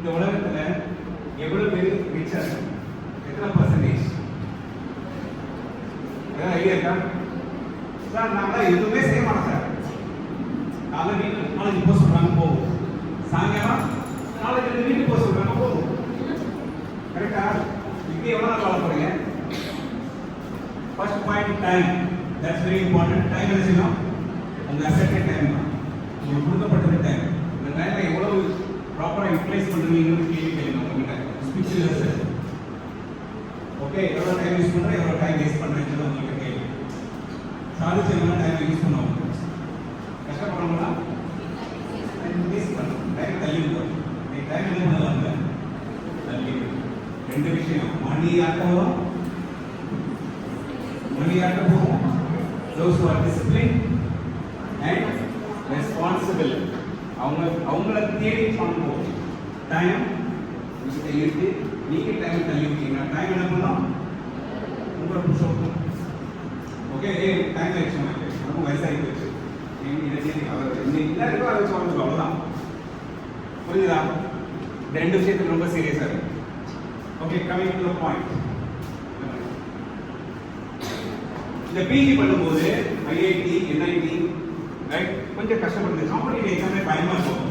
இந்த உலகத்துல எவ்வளவு பேர் ரிச்சா இருக்காங்க, எத்தனை பர்சன்டேஜ்? ஏதாவது ஐடியா இருக்கா? சார் நாங்களாம் எதுவுமே செய்ய மாட்டோம் சார். காலையில் வீட்டுக்கு நாளைக்கு போக சொல்றாங்க போகும், சாயங்காலம் நாளைக்கு வீட்டுக்கு போக சொல்றாங்க போகும். கரெக்டா? இப்படி எவ்வளோ நாள் வாழ போறீங்க? First point time. That's very important. Time என்ன செய்யணும்? உங்க அசெட் டைம் தான், உங்களுக்கு கொடுக்கப்பட்டது டைம். இந்த டைமை எவ்வளவு ப்ராப்பராக யூட்டிலைஸ் பண்ணுறீங்கன்னு கேள்வி கேளுங்க உங்ககிட்ட. ஸ்பீச் ஓகே, எவ்வளோ டைம் யூஸ் பண்ணுறேன், எவ்வளோ டைம் வேஸ்ட் பண்ணுறேங்கிறது உங்களுக்கு கேள்வி. சாதிச்சு எவ்வளோ டைம் யூஸ் பண்ணுவோம், கஷ்டப்படுறோம்னா டைம் வேஸ்ட் பண்ணுறோம், டைம் தள்ளி விடுவோம். நீ டைம் என்ன பண்ணுவாங்க? தள்ளி விடுவோம். ரெண்டு விஷயம், மணி ஆட்டவும் போகும். those who are disciplined and responsible, அவங்கள தேடி பண்ணுவோம். டைம் விஷயத்தை இருக்கு, நீங்க டைம் தள்ளி விட்டீங்கன்னா டைம் என்ன பண்ணலாம்? உங்களை புஷ் பண்ணும். ஓகே, டைம் ஆயிடுச்சு, ரொம்ப வயசாகி போயிடுச்சு, என்ன இருக்கோ அதை வச்சு வாழ்ந்துக்கோ, அவ்வளோதான். புரியுதா? ரெண்டு விஷயத்துக்கு ரொம்ப சீரியஸாக இருக்கு. Okay, coming to the point. இந்த பிஜி பண்ணும்போது ஐஐடி, என்ஐடி ரைட் கொஞ்சம் கஷ்டப்படுது. காம்படிட்டிவ் எக்ஸாமே பயமா இருக்கும்.